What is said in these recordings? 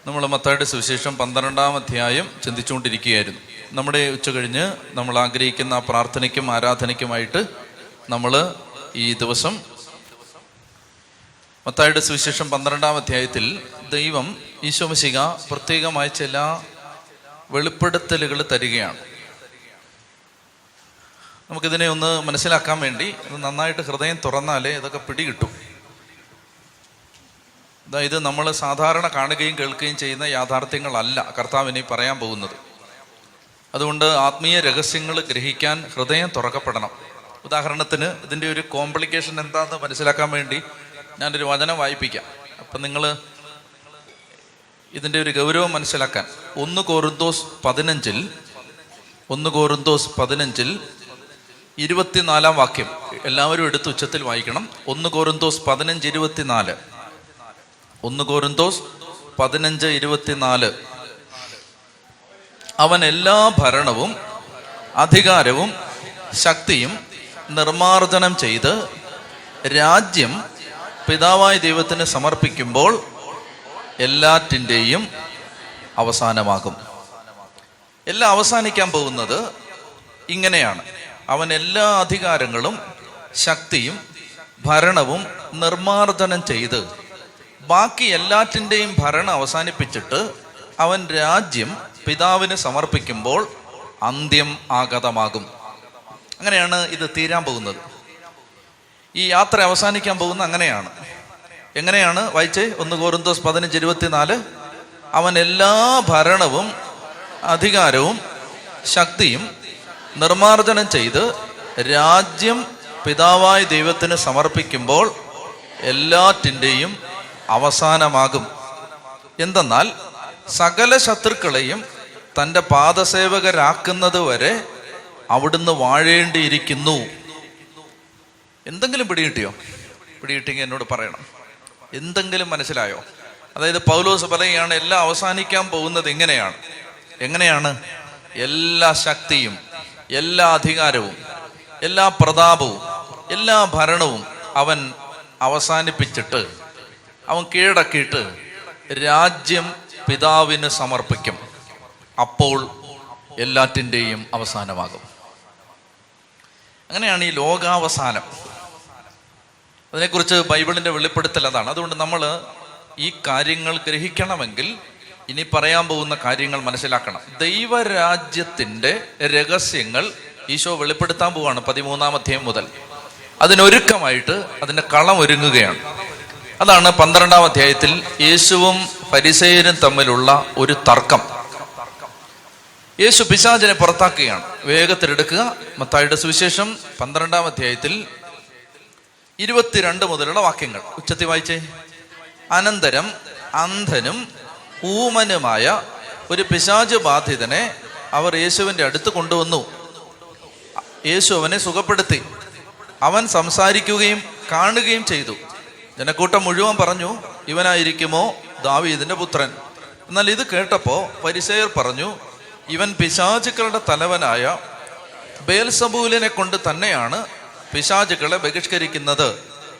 നമ്മൾ മത്തായിയുടെ സുവിശേഷം 12-ാം അധ്യായം ചിന്തിച്ചുകൊണ്ടിരിക്കുകയായിരുന്നു. നമ്മുടെ ഉച്ച കഴിഞ്ഞ് നമ്മൾ ആഗ്രഹിക്കുന്ന ആ പ്രാർത്ഥനയ്ക്കും ആരാധനയ്ക്കുമായിട്ട് നമ്മൾ ഈ ദിവസം മത്തായിയുടെ സുവിശേഷം 12-ാം അധ്യായത്തിൽ ദൈവം ഈശോ മിശിഹ പ്രത്യേകമായ ചില വെളിപ്പെടുത്തലുകൾ തരികയാണ്. നമുക്കിതിനെ ഒന്ന് മനസ്സിലാക്കാൻ വേണ്ടി നന്നായിട്ട് ഹൃദയം തുറന്നാലേ ഇതൊക്കെ പിടികിട്ടും. അതായത് നമ്മൾ സാധാരണ കാണുകയും കേൾക്കുകയും ചെയ്യുന്ന യാഥാർത്ഥ്യങ്ങളല്ല കർത്താവിനെ പറയാൻ പോകുന്നത്. അതുകൊണ്ട് ആത്മീയ രഹസ്യങ്ങൾ ഗ്രഹിക്കാൻ ഹൃദയം തുറക്കപ്പെടണം. ഉദാഹരണത്തിന് ഇതിൻ്റെ ഒരു കോംപ്ലിക്കേഷൻ എന്താണെന്ന് മനസ്സിലാക്കാൻ വേണ്ടി ഞാനൊരു വചനം വായിപ്പിക്കാം. അപ്പം നിങ്ങൾ ഇതിൻ്റെ ഒരു ഗൗരവം മനസ്സിലാക്കാൻ 1 കൊരിന്തോസ് 15 24-ാം വാക്യം എല്ലാവരും എടുത്ത് ഉച്ചത്തിൽ വായിക്കണം. 1 കൊരിന്തോസ് 15:24. 1 കൊരിന്തോസ് 15:24. അവൻ എല്ലാ ഭരണവും അധികാരവും ശക്തിയും നിർമ്മാർജ്ജനം ചെയ്ത് രാജ്യം പിതാവായ ദൈവത്തിന് സമർപ്പിക്കുമ്പോൾ എല്ലാറ്റിൻ്റെയും അവസാനമാകും. എല്ലാം അവസാനിക്കാൻ പോകുന്നത് ഇങ്ങനെയാണ്. അവൻ എല്ലാ അധികാരങ്ങളും ശക്തിയും ഭരണവും നിർമ്മാർജ്ജനം ചെയ്ത് ബാക്കി എല്ലാറ്റിൻ്റെയും ഭരണം അവസാനിപ്പിച്ചിട്ട് അവൻ രാജ്യം പിതാവിന് സമർപ്പിക്കുമ്പോൾ അന്ത്യം ആഗതമാകും. അങ്ങനെയാണ് ഇത് തീരാൻ പോകുന്നത്. ഈ യാത്ര അവസാനിക്കാൻ പോകുന്ന അങ്ങനെയാണ്. എങ്ങനെയാണ് വായിച്ചേ? 1 കൊരിന്തോസ് 15:24. അവൻ എല്ലാ ഭരണവും അധികാരവും ശക്തിയും നിർമ്മാർജ്ജനം ചെയ്ത് രാജ്യം പിതാവായ ദൈവത്തിന് സമർപ്പിക്കുമ്പോൾ എല്ലാറ്റിൻ്റെയും അവസാനമാകും. എന്തെന്നാൽ സകല ശത്രുക്കളെയും തൻ്റെ പാദസേവകരാക്കുന്നത് വരെ അവിടുന്ന് വാഴേണ്ടിയിരിക്കുന്നു. എന്തെങ്കിലും പിടികിട്ടിയോ? പിടികിട്ടിയെങ്കിൽ എന്നോട് പറയണം. എന്തെങ്കിലും മനസ്സിലായോ? അതായത് പൗലോസ് പറയുകയാണ് എല്ലാം അവസാനിക്കാൻ പോകുന്നത് എങ്ങനെയാണ്? എല്ലാ ശക്തിയും എല്ലാ അധികാരവും എല്ലാ പ്രതാപവും എല്ലാ ഭരണവും അവൻ അവസാനിപ്പിച്ചിട്ട് അവൻ കീഴടക്കിയിട്ട് രാജ്യം പിതാവിന് സമർപ്പിക്കും. അപ്പോൾ എല്ലാറ്റിൻ്റെയും അവസാനമാകും. അങ്ങനെയാണ് ഈ ലോകാവസാനം. അതിനെക്കുറിച്ച് ബൈബിളിൻ്റെ വെളിപ്പെടുത്തൽ അതാണ്. അതുകൊണ്ട് നമ്മൾ ഈ കാര്യങ്ങൾ ഗ്രഹിക്കണമെങ്കിൽ ഇനി പറയാൻ പോകുന്ന കാര്യങ്ങൾ മനസ്സിലാക്കണം. ദൈവരാജ്യത്തിൻ്റെ രഹസ്യങ്ങൾ ഈശോ വെളിപ്പെടുത്താൻ പോവാണ് 13-ാം അധ്യായം മുതൽ. അതിനൊരുക്കമായിട്ട് അതിൻ്റെ കളം ഒരുങ്ങുകയാണ്. അതാണ് 12-ാം അധ്യായത്തിൽ യേശുവും ഫരിസേയരും തമ്മിലുള്ള ഒരു തർക്കം. യേശു പിശാചിനെ പുറത്താക്കുകയാണ്. വേഗത്തിലെടുക്കുക. മത്തായിയുടെ സുവിശേഷം 12-ാം അധ്യായത്തിൽ 22 മുതലുള്ള വാക്യങ്ങൾ ഉച്ചത്തിൽ വായിച്ചേ. അനന്തരം അന്ധനും ഊമനുമായ ഒരു പിശാച് ബാധിതനെ അവർ യേശുവിൻ്റെ അടുത്ത് കൊണ്ടുവന്നു. യേശു അവനെ സുഖപ്പെടുത്തി. അവൻ സംസാരിക്കുകയും കാണുകയും ചെയ്തു. ജനക്കൂട്ടം മുഴുവൻ പറഞ്ഞു, ഇവനായിരിക്കുമോ ദാവീദിന്റെ പുത്രൻ? എന്നാൽ ഇത് കേട്ടപ്പോൾ ഫരിസേയർ പറഞ്ഞു, ഇവൻ പിശാചുക്കളുടെ തലവനായ ബേൽസബൂലിനെ കൊണ്ട് തന്നെയാണ് പിശാചുക്കളെ ബഹിഷ്കരിക്കുന്നത്.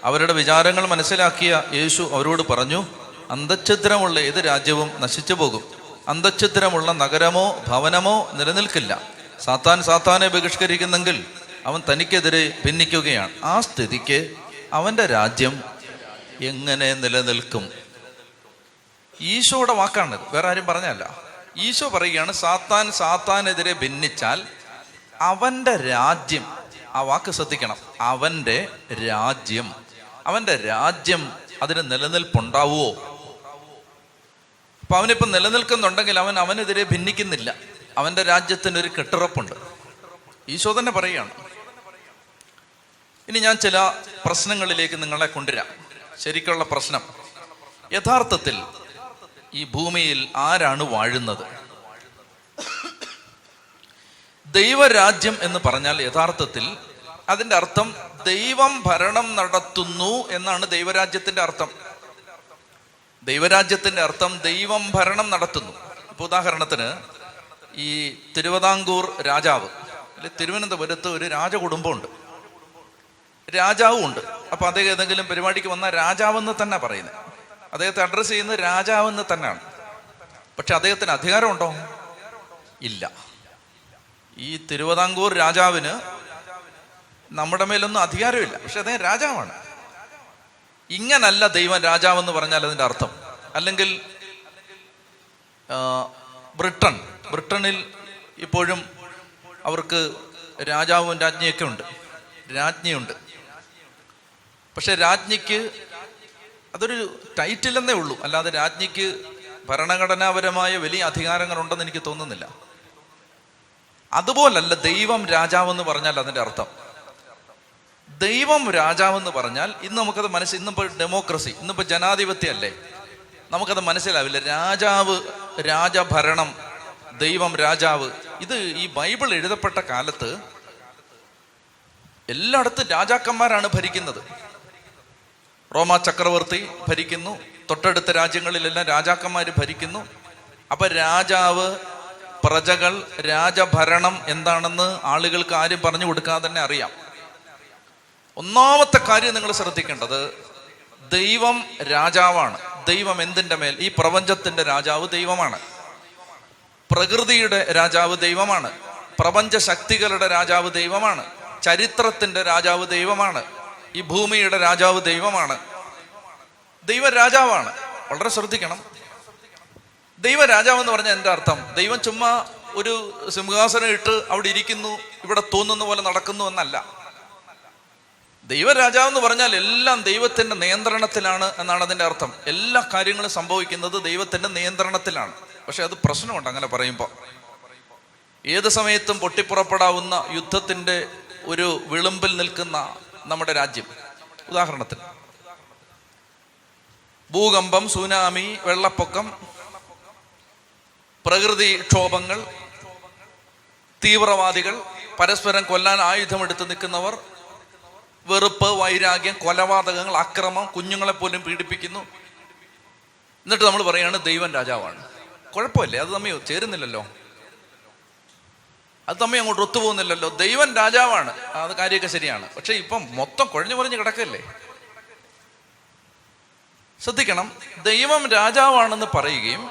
അവരുടെ വിചാരങ്ങൾ മനസ്സിലാക്കിയ യേശു അവരോട് പറഞ്ഞു, അന്തഛിദ്രമുള്ള ഏത് രാജ്യവും നശിച്ചു പോകും. അന്തഛിദ്രമുള്ള നഗരമോ ഭവനമോ നിലനിൽക്കില്ല. സാത്താനെ ബഹിഷ്കരിക്കുന്നെങ്കിൽ അവൻ തനിക്കെതിരെ ഭിന്നിക്കുകയാണ്. ആ സ്ഥിതിക്ക് അവൻ്റെ രാജ്യം എങ്ങനെ നിലനിൽക്കും? ഈശോയുടെ വാക്കാണ്, വേറെ ആരും പറഞ്ഞല്ല. ഈശോ പറയുകയാണ്, സാത്താനെതിരെ ഭിന്നിച്ചാൽ അവൻ്റെ രാജ്യം, ആ വാക്ക് ശ്രദ്ധിക്കണം, അവൻ്റെ രാജ്യം അതിന് നിലനിൽപ്പുണ്ടാവുമോ? അപ്പൊ അവനിപ്പം നിലനിൽക്കുന്നുണ്ടെങ്കിൽ അവനെതിരെ ഭിന്നിക്കുന്നില്ല. അവൻ്റെ രാജ്യത്തിനൊരു കെട്ടുറപ്പുണ്ട്. ഈശോ തന്നെ പറയുകയാണ്. ഇനി ഞാൻ ചില പ്രശ്നങ്ങളിലേക്ക് നിങ്ങളെ കൊണ്ടുവരാം. ശരിക്കുള്ള പ്രശ്നം, യഥാർത്ഥത്തിൽ ഈ ഭൂമിയിൽ ആരാണ് വാഴുന്നത്? ദൈവരാജ്യം എന്ന് പറഞ്ഞാൽ യഥാർത്ഥത്തിൽ അതിൻ്റെ അർത്ഥം ദൈവം ഭരണം നടത്തുന്നു എന്നാണ് ദൈവരാജ്യത്തിൻ്റെ അർത്ഥം. ദൈവരാജ്യത്തിൻ്റെ അർത്ഥം ദൈവം ഭരണം നടത്തുന്നു. ഇപ്പോൾ ഉദാഹരണത്തിന് ഈ തിരുവിതാംകൂർ രാജാവ്, അല്ലെ തിരുവനന്തപുരത്ത് ഒരു രാജകുടുംബമുണ്ട്, രാജാവും ഉണ്ട്. അപ്പൊ അദ്ദേഹം ഏതെങ്കിലും പരിപാടിക്ക് വന്നാൽ രാജാവെന്ന് തന്നെ പറയുന്നത്. അദ്ദേഹത്തെ അഡ്രസ്സ് ചെയ്യുന്നത് രാജാവെന്ന് തന്നെയാണ്. പക്ഷെ അദ്ദേഹത്തിന് അധികാരമുണ്ടോ? ഇല്ല. ഈ തിരുവിതാംകൂർ രാജാവിന് നമ്മുടെ മേലൊന്നും അധികാരമില്ല, പക്ഷെ അദ്ദേഹം രാജാവാണ്. ഇങ്ങനല്ല ദൈവം രാജാവെന്ന് പറഞ്ഞാൽ അതിൻ്റെ അർത്ഥം. അല്ലെങ്കിൽ ബ്രിട്ടനിൽ ഇപ്പോഴും അവർക്ക് രാജാവും രാജ്ഞിയൊക്കെ ഉണ്ട്, രാജ്ഞിയുണ്ട്. പക്ഷെ രാജ്ഞിക്ക് അതൊരു ടൈറ്റിൽ എന്നേ ഉള്ളൂ, അല്ലാതെ രാജ്ഞിക്ക് ഭരണഘടനാപരമായ വലിയ അധികാരങ്ങളുണ്ടെന്ന് എനിക്ക് തോന്നുന്നില്ല. അതുപോലല്ല ദൈവം രാജാവെന്ന് പറഞ്ഞാൽ അതിൻ്റെ അർത്ഥം. ദൈവം രാജാവെന്ന് പറഞ്ഞാൽ ഇന്ന് നമുക്കത് ഇന്നിപ്പോൾ ഡെമോക്രസി, ഇന്നിപ്പോൾ ജനാധിപത്യം അല്ലേ, നമുക്കത് മനസ്സിലാവില്ല. രാജാവ്, രാജഭരണം, ദൈവം രാജാവ്. ഇത് ഈ ബൈബിൾ എഴുതപ്പെട്ട കാലത്ത് എല്ലായിടത്തും രാജാക്കന്മാരാണ് ഭരിക്കുന്നത്. റോമാ ചക്രവർത്തി ഭരിക്കുന്നു, തൊട്ടടുത്ത രാജ്യങ്ങളിലെല്ലാം രാജാക്കന്മാർ ഭരിക്കുന്നു. അപ്പൊ രാജാവ്, പ്രജകൾ, രാജഭരണം എന്താണെന്ന് ആളുകൾക്ക് ആരും പറഞ്ഞു കൊടുക്കാതെ തന്നെ അറിയാം. ഒന്നാമത്തെ കാര്യം നിങ്ങൾ ശ്രദ്ധിക്കേണ്ടത്, ദൈവം രാജാവാണ്. ദൈവം എന്തിൻ്റെ മേൽ? ഈ പ്രപഞ്ചത്തിന്റെ രാജാവ് ദൈവമാണ്. പ്രകൃതിയുടെ രാജാവ് ദൈവമാണ്. പ്രപഞ്ച ശക്തികളുടെ രാജാവ് ദൈവമാണ്. ചരിത്രത്തിന്റെ രാജാവ് ദൈവമാണ്. ഈ ഭൂമിയുടെ രാജാവ് ദൈവമാണ്. ദൈവ രാജാവാണ്. വളരെ ശ്രദ്ധിക്കണം. ദൈവ രാജാവെന്ന് പറഞ്ഞാൽ എൻ്റെ അർത്ഥം, ദൈവം ചുമ്മാ ഒരു സിംഹാസനം ഇട്ട് അവിടെ ഇരിക്കുന്നു, ഇവിടെ തോന്നുന്ന പോലെ നടക്കുന്നു എന്നല്ല. ദൈവരാജാവെന്ന് പറഞ്ഞാൽ എല്ലാം ദൈവത്തിന്റെ നിയന്ത്രണത്തിലാണ് എന്നാണ് അതിൻ്റെ അർത്ഥം. എല്ലാ കാര്യങ്ങളും സംഭവിക്കുന്നത് ദൈവത്തിന്റെ നിയന്ത്രണത്തിലാണ്. പക്ഷെ അത് പ്രശ്നമുണ്ട് അങ്ങനെ പറയുമ്പോൾ. ഏത് സമയത്തും പൊട്ടിപ്പുറപ്പെടാവുന്ന യുദ്ധത്തിന്റെ ഒരു വിളുമ്പിൽ നിൽക്കുന്ന നമ്മുടെ രാജ്യം, ഉദാഹരണത്തിന് ഭൂകമ്പം, സുനാമി, വെള്ളപ്പൊക്കം, പ്രകൃതിക്ഷോഭങ്ങൾ, തീവ്രവാദികൾ, പരസ്പരം കൊല്ലാൻ ആയുധമെടുത്ത് നിൽക്കുന്നവർ, വെറുപ്പ്, വൈരാഗ്യം, കൊലപാതകങ്ങൾ, അക്രമം, കുഞ്ഞുങ്ങളെ പോലും പീഡിപ്പിക്കുന്നു. എന്നിട്ട് നമ്മൾ പറയാണ് ദൈവം രാജാവാണ്. കുഴപ്പമില്ലേ? അത് തമ്മിൽ ചേരുന്നില്ലല്ലോ, അത് തമ്മിൽ അങ്ങോട്ട് ഒത്തുപോകുന്നില്ലല്ലോ. ദൈവം രാജാവാണ്, അത് കാര്യമൊക്കെ ശരിയാണ്. പക്ഷെ ഇപ്പം മൊത്തം കുഴഞ്ഞു പറഞ്ഞ് കിടക്കല്ലേ. ശ്രദ്ധിക്കണം, ദൈവം രാജാവാണെന്ന് പറയുകയും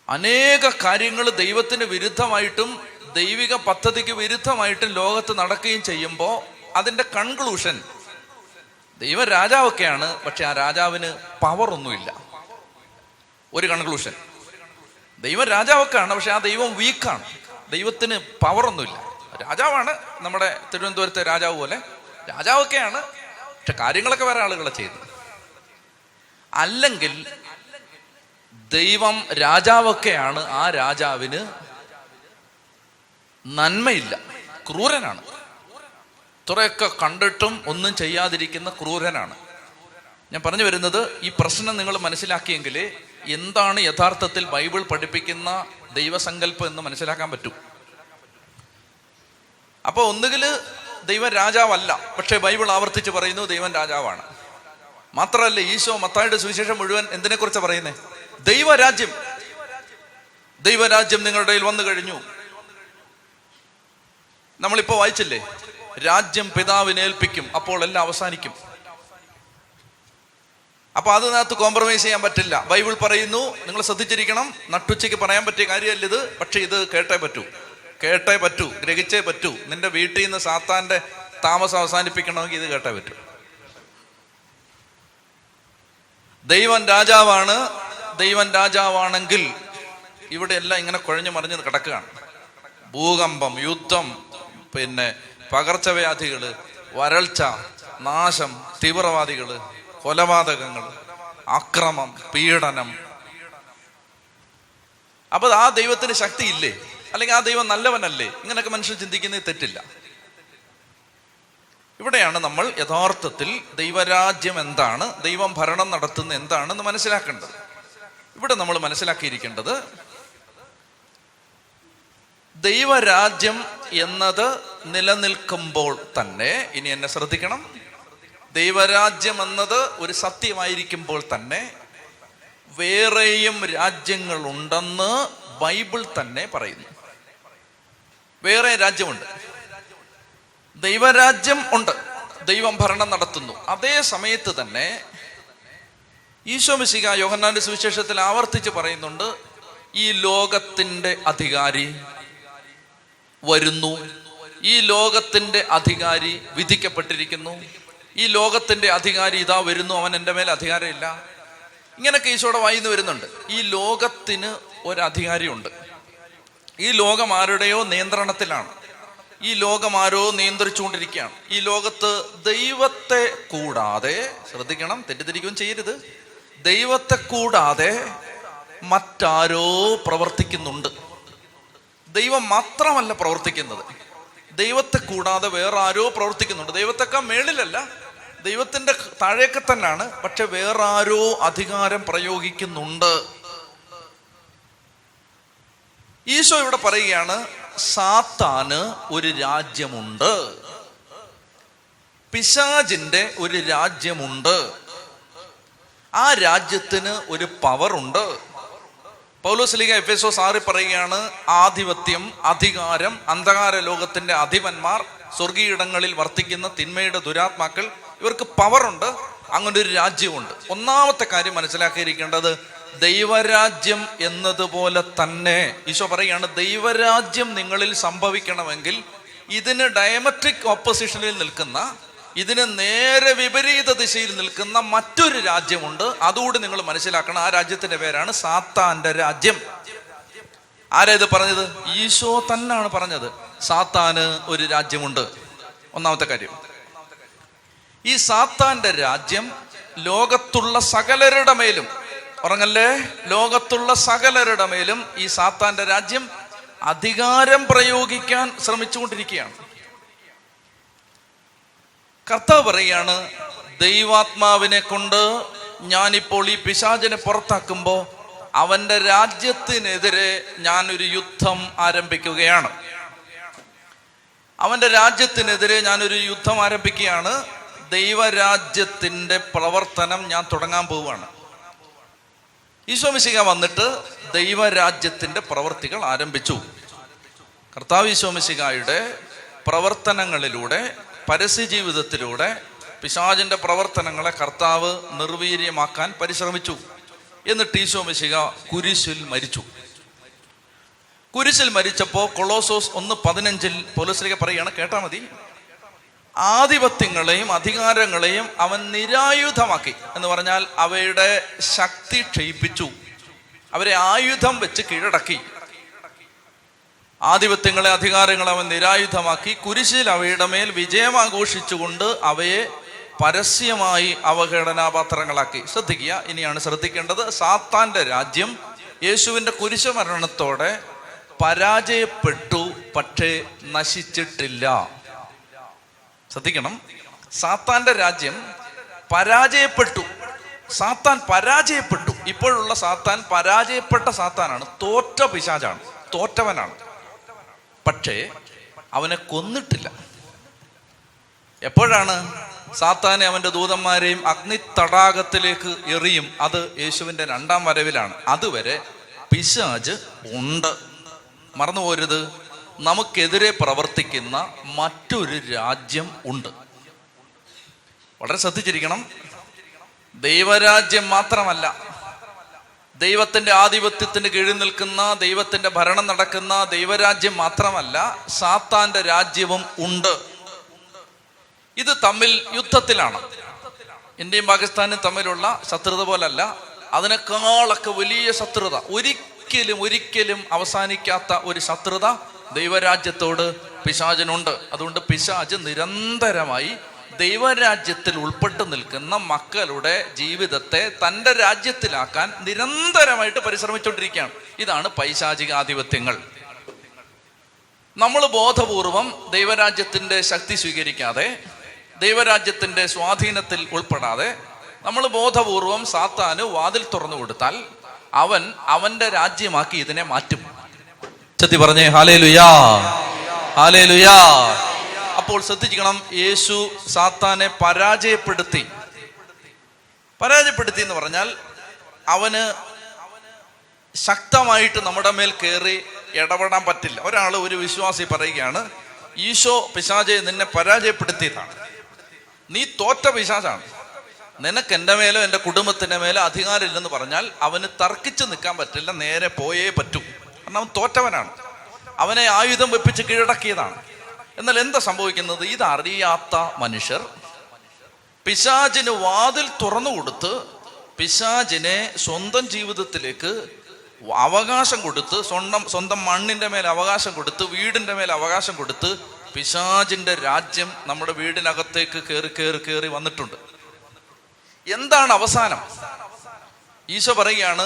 അനേക കാര്യങ്ങൾ ദൈവത്തിന് വിരുദ്ധമായിട്ടും ദൈവിക പദ്ധതിക്ക് വിരുദ്ധമായിട്ടും ലോകത്ത് നടക്കുകയും ചെയ്യുമ്പോൾ അതിൻ്റെ കൺക്ലൂഷൻ ദൈവം രാജാവൊക്കെയാണ്, പക്ഷെ ആ രാജാവിന് പവർ ഒന്നുമില്ല. ഒരു കൺക്ലൂഷൻ, ദൈവം രാജാവൊക്കെയാണ്, പക്ഷെ ആ ദൈവം വീക്കാണ്, ദൈവത്തിന് പവർ ഒന്നുമില്ല. രാജാവാണ്, നമ്മുടെ തിരുവനന്തപുരത്തെ രാജാവ് പോലെ രാജാവൊക്കെയാണ്, പക്ഷെ കാര്യങ്ങളൊക്കെ വേറെ ആളുകളെ ചെയ്തു. അല്ലെങ്കിൽ ദൈവം രാജാവൊക്കെയാണ്, ആ രാജാവിന് നന്മയില്ല, ക്രൂരനാണ്. ഇത്രയൊക്കെ കണ്ടിട്ടും ഒന്നും ചെയ്യാതിരിക്കുന്ന ക്രൂരനാണ്. ഞാൻ പറഞ്ഞു വരുന്നത്, ഈ പ്രശ്നം നിങ്ങൾ മനസ്സിലാക്കിയെങ്കിൽ എന്താണ് യഥാർത്ഥത്തിൽ ബൈബിൾ പഠിപ്പിക്കുന്ന ദൈവസങ്കല്പം എന്ന് മനസ്സിലാക്കാൻ പറ്റും. അപ്പൊ ഒന്നുകിൽ ദൈവം രാജാവല്ല, പക്ഷെ ബൈബിൾ ആവർത്തിച്ച് പറയുന്നു ദൈവം രാജാവാണ്. മാത്രമല്ല, ഈശോ മത്തായിയുടെ സുവിശേഷം മുഴുവൻ എന്തിനെ കുറിച്ചാണ് പറയുന്നത്? ദൈവരാജ്യം, ദൈവരാജ്യം നിങ്ങളുടെ ഇടയിൽ വന്നു കഴിഞ്ഞു. നമ്മളിപ്പോ വായിച്ചില്ലേ, രാജ്യം പിതാവിനെ ഏൽപ്പിക്കും, അപ്പോൾ എല്ലാം അവസാനിക്കും. അപ്പൊ അതിനകത്ത് കോംപ്രമൈസ് ചെയ്യാൻ പറ്റില്ല. ബൈബിൾ പറയുന്നു, നിങ്ങൾ ശ്രദ്ധിച്ചിരിക്കണം, നട്ടുച്ചയ്ക്ക് പറയാൻ പറ്റിയ കാര്യമല്ല ഇത്, പക്ഷെ ഇത് കേട്ടേ പറ്റൂ, ഗ്രഹിച്ചേ പറ്റൂ. നിന്റെ വീട്ടിൽ നിന്ന് സാത്താന്റെ താമസം അവസാനിപ്പിക്കണമെങ്കിൽ ഇത് കേട്ടേ പറ്റൂ. ദൈവം രാജാവാണ്. ദൈവം രാജാവാണെങ്കിൽ ഇവിടെ എല്ലാം ഇങ്ങനെ കുഴഞ്ഞു മറിഞ്ഞ് കിടക്കുകയാണ്. ഭൂകമ്പം, യുദ്ധം, പിന്നെ പകർച്ചവ്യാധികള്, വരൾച്ച, നാശം, തീവ്രവാദികള്, കൊലപാതകങ്ങൾ, അക്രമം, പീഡനം. അപ്പൊ ആ ദൈവത്തിന് ശക്തിയില്ലേ? അല്ലെങ്കിൽ ആ ദൈവം നല്ലവനല്ലേ? ഇങ്ങനെയൊക്കെ മനുഷ്യൻ ചിന്തിക്കുന്നത് തെറ്റില്ല. ഇവിടെയാണ് നമ്മൾ യഥാർത്ഥത്തിൽ ദൈവരാജ്യം എന്താണ്, ദൈവം ഭരണം നടത്തുന്ന എന്താണെന്ന് മനസ്സിലാക്കേണ്ടത്. ഇവിടെ നമ്മൾ മനസ്സിലാക്കിയിരിക്കേണ്ടത്, ദൈവരാജ്യം എന്നത് നിലനിൽക്കുമ്പോൾ തന്നെ, ഇനി എന്നെ ശ്രദ്ധിക്കണം, ദൈവരാജ്യം എന്നത് ഒരു സത്യമായിരിക്കുമ്പോൾ തന്നെ വേറെയും രാജ്യങ്ങളുണ്ടെന്ന് ബൈബിൾ തന്നെ പറയുന്നു. വേറെ രാജ്യമുണ്ട്, ദൈവരാജ്യം ഉണ്ട്, ദൈവം ഭരണം നടത്തുന്നു. അതേ സമയത്ത് തന്നെ ഈശോ മിശിഹ യോഹന്നാന്റെ സുവിശേഷത്തിൽ ആവർത്തിച്ച് പറയുന്നുണ്ട്, ഈ ലോകത്തിന്റെ അധികാരി വരുന്നു, ഈ ലോകത്തിന്റെ അധികാരി വിധിക്കപ്പെട്ടിരിക്കുന്നു, ഈ ലോകത്തിന്റെ അധികാരി ഇതാ വരുന്നു, അവൻ എൻ്റെ മേൽ അധികാരമില്ല. ഇങ്ങനൊക്കെ ഈശോയുടെ വായിന്ന് വരുന്നുണ്ട്. ഈ ലോകത്തിന് ഒരധികാരിയുണ്ട്. ഈ ലോകം ആരുടെയോ നിയന്ത്രണത്തിലാണ്. ഈ ലോകം ആരോ നിയന്ത്രിച്ചുകൊണ്ടിരിക്കുകയാണ്. ഈ ലോകത്ത് ദൈവത്തെ കൂടാതെ, ശ്രദ്ധിക്കണം, തെറ്റിദ്ധരിക്കുകയും ചെയ്യരുത്, ദൈവത്തെ കൂടാതെ മറ്റാരോ പ്രവർത്തിക്കുന്നുണ്ട്. ദൈവം മാത്രമല്ല പ്രവർത്തിക്കുന്നത്, ദൈവത്തെ കൂടാതെ വേറെ ആരോ പ്രവർത്തിക്കുന്നുണ്ട്. ദൈവത്തെക്കാൾ മേളിലല്ല, ദൈവത്തിന്റെ താഴേക്ക് തന്നെയാണ്, പക്ഷെ വേറെ ആരോ അധികാരം പ്രയോഗിക്കുന്നുണ്ട്. ഈശോ ഇവിടെ പറയുകയാണ്, സാത്താന് ഒരു രാജ്യമുണ്ട്, പിശാചിന്റെ ഒരു രാജ്യമുണ്ട്, ആ രാജ്യത്തിന് ഒരു പവറുണ്ട്. പൗലോസ്ലീഹ എഫെസോസ് 6 പറയുകയാണ്, ആധിപത്യം, അധികാരം, അന്ധകാര ലോകത്തിന്റെ അധിപന്മാർ, സ്വർഗീയിടങ്ങളിൽ വർത്തിക്കുന്ന തിന്മയുടെ ദുരാത്മാക്കൾ, ഇവർക്ക് പവറുണ്ട്, അങ്ങനെ ഒരു രാജ്യമുണ്ട്. ഒന്നാമത്തെ കാര്യം മനസ്സിലാക്കിയിരിക്കേണ്ടത്, ദൈവരാജ്യം എന്നതുപോലെ തന്നെ ഈശോ പറയുകയാണ്, ദൈവരാജ്യം നിങ്ങളിൽ സംഭവിക്കണമെങ്കിൽ ഇതിന് ഡയമെട്രിക് ഓപ്പോസിഷനിൽ നിൽക്കുന്ന, ഇതിന് നേരെ വിപരീത ദിശയിൽ നിൽക്കുന്ന മറ്റൊരു രാജ്യമുണ്ട്. അതുകൂടി നിങ്ങൾ മനസ്സിലാക്കണം. ആ രാജ്യത്തിന്റെ പേരാണ് സാത്താന്റെ രാജ്യം. ആരാ ഇത് പറഞ്ഞത്? ഈശോ തന്നെയാണ് പറഞ്ഞത്. സാത്താന് ഒരു രാജ്യമുണ്ട്. ഒന്നാമത്തെ കാര്യം, ഈ സാത്താന്റെ രാജ്യം ലോകത്തുള്ള സകലരുടെ മേലും, ഉറങ്ങല്ലേ, ലോകത്തുള്ള സകലരുടെ മേലും ഈ സാത്താന്റെ രാജ്യം അധികാരം പ്രയോഗിക്കാൻ ശ്രമിച്ചുകൊണ്ടിരിക്കുകയാണ്. കർത്താവ് പറയുകയാണ്, ദൈവാത്മാവിനെ കൊണ്ട് ഞാനിപ്പോൾ ഈ പിശാചിനെ പുറത്താക്കുമ്പോൾ അവന്റെ രാജ്യത്തിനെതിരെ ഞാനൊരു യുദ്ധം ആരംഭിക്കുകയാണ്. അവന്റെ രാജ്യത്തിനെതിരെ ഞാനൊരു യുദ്ധം ആരംഭിക്കുകയാണ്. ദൈവരാജ്യത്തിന്റെ പ്രവർത്തനം ഞാൻ തുടങ്ങാൻ പോവുകയാണ്. ഈശോ മിശിഹ വന്നിട്ട് ദൈവരാജ്യത്തിന്റെ പ്രവർത്തികൾ ആരംഭിച്ചു. കർത്താവ് ഈശോ മിശിഹായുടെ പ്രവർത്തനങ്ങളിലൂടെ, പരസ്യ ജീവിതത്തിലൂടെ പിശാചിന്റെ പ്രവർത്തനങ്ങളെ കർത്താവ് നിർവീര്യമാക്കാൻ പരിശ്രമിച്ചു. എന്നിട്ട് ഈശോ മിശിഹ കുരിശിൽ മരിച്ചു. കുരിശിൽ മരിച്ചപ്പോൾ കൊളോസോസ് 1:15 പൗലോസ് പറയുകയാണ്, കേട്ടാ മതി, ആധിപത്യങ്ങളെയും അധികാരങ്ങളെയും അവൻ നിരായുധമാക്കി എന്ന് പറഞ്ഞാൽ അവയുടെ ശക്തി ക്ഷയിപ്പിച്ചു, അവരെ ആയുധം വെച്ച് കീഴടക്കി. ആധിപത്യങ്ങളെ, അധികാരങ്ങളെ അവൻ നിരായുധമാക്കി. കുരിശിൽ അവയുടെ മേൽ വിജയം ആഘോഷിച്ചുകൊണ്ട് അവയെ പരസ്യമായി അവഹേളനാപാത്രങ്ങളാക്കി. ശ്രദ്ധിക്കുക, ഇനിയാണ് ശ്രദ്ധിക്കേണ്ടത്. സാത്താന്റെ രാജ്യം യേശുവിന്റെ കുരിശ് മരണത്തോടെ പരാജയപ്പെട്ടു, പക്ഷേ നശിച്ചിട്ടില്ല. ശ്രദ്ധിക്കണം, സാത്താന്റെ രാജ്യം പരാജയപ്പെട്ടു. സാത്താൻ പരാജയപ്പെട്ടു. ഇപ്പോഴുള്ള സാത്താൻ പരാജയപ്പെട്ട സാത്താനാണ്, തോറ്റ പിശാചാണ്, തോറ്റവനാണ്. പക്ഷേ അവനെ കൊന്നിട്ടില്ല. എപ്പോഴാണ്? സാത്താനെ അവന്റെ ദൂതന്മാരെയും അഗ്നി തടാകത്തിലേക്ക് എറിയും. അത് യേശുവിന്റെ 2ാം വരവിലാണ്. അതുവരെ പിശാച് ഉണ്ട്. മറന്നുപോരുത്, നമുക്കെതിരെ പ്രവർത്തിക്കുന്ന മറ്റൊരു രാജ്യം ഉണ്ട്. വളരെ ശ്രദ്ധിച്ചിരിക്കണം. ദൈവരാജ്യം മാത്രമല്ല, ദൈവത്തിന്റെ ആധിപത്യത്തിന് കീഴിൽ നിൽക്കുന്ന, ദൈവത്തിന്റെ ഭരണം നടക്കുന്ന ദൈവരാജ്യം മാത്രമല്ല, സാത്താന്റെ രാജ്യവും ഉണ്ട്. ഇത് തമ്മിൽ യുദ്ധത്തിലാണ്. ഇന്ത്യയും പാകിസ്ഥാനും തമ്മിലുള്ള ശത്രുത പോലല്ല, അതിനേക്കാളൊക്കെ വലിയ ശത്രുത, ഒരിക്കലും അവസാനിക്കാത്ത ഒരു ശത്രുത ദൈവരാജ്യത്തോട് പിശാചിനുണ്ട്. അതുകൊണ്ട് പിശാച് നിരന്തരമായി ദൈവരാജ്യത്തിൽ ഉൾപ്പെട്ടു നിൽക്കുന്ന മക്കളുടെ ജീവിതത്തെ തൻ്റെ രാജ്യത്തിലാക്കാൻ നിരന്തരമായിട്ട് പരിശ്രമിച്ചുകൊണ്ടിരിക്കുകയാണ്. ഇതാണ് പൈശാചികാധിപത്യങ്ങൾ. നമ്മൾ ബോധപൂർവം ദൈവരാജ്യത്തിൻ്റെ ശക്തി സ്വീകരിക്കാതെ, ദൈവരാജ്യത്തിൻ്റെ സ്വാധീനത്തിൽ ഉൾപ്പെടാതെ നമ്മൾ ബോധപൂർവം സാത്താന് വാതിൽ തുറന്നു കൊടുത്താൽ അവൻ അവന്റെ രാജ്യമാക്കി ഇതിനെ മാറ്റും. ചത്തി പറഞ്ഞേ ഹല്ലേലൂയാ, ഹല്ലേലൂയാ. അപ്പോൾ ശ്രദ്ധിക്കണം, യേശു സാത്താനെ പരാജയപ്പെടുത്തി എന്ന് പറഞ്ഞാൽ അവന് ശക്തമായിട്ട് നമ്മുടെ മേൽ കയറി ഇടപെടാൻ പറ്റില്ല. ഒരാൾ, ഒരു വിശ്വാസി പറയുകയാണ്, ഈശോ പിശാചെ നിന്നെ പരാജയപ്പെടുത്തിയതാണ്, നീ തോറ്റ പിശാചാണ്, നിനക്ക് എൻ്റെ മേലോ എൻ്റെ കുടുംബത്തിൻ്റെ മേലോ അധികാരം ഇല്ലെന്ന് പറഞ്ഞാൽ അവന് തർക്കിച്ച് നിൽക്കാൻ പറ്റില്ല, നേരെ പോയേ പറ്റൂ. കാരണം അവൻ തോറ്റവനാണ്, അവനെ ആയുധം വെപ്പിച്ച് കീഴടക്കിയതാണ്. എന്നാൽ എന്താ സംഭവിക്കുന്നത്? ഇതറിയാത്ത മനുഷ്യർ പിശാചിന് വാതിൽ തുറന്നു കൊടുത്ത് പിശാചിനെ സ്വന്തം ജീവിതത്തിലേക്ക് അവകാശം കൊടുത്ത്, സ്വന്തം മണ്ണിൻ്റെ മേൽ അവകാശം കൊടുത്ത്, വീടിൻ്റെ മേൽ അവകാശം കൊടുത്ത് പിശാചിൻ്റെ രാജ്യം നമ്മുടെ വീടിനകത്തേക്ക് കയറി വന്നിട്ടുണ്ട്. എന്താണ് അവസാനം? ഈശോ പറയുകയാണ്,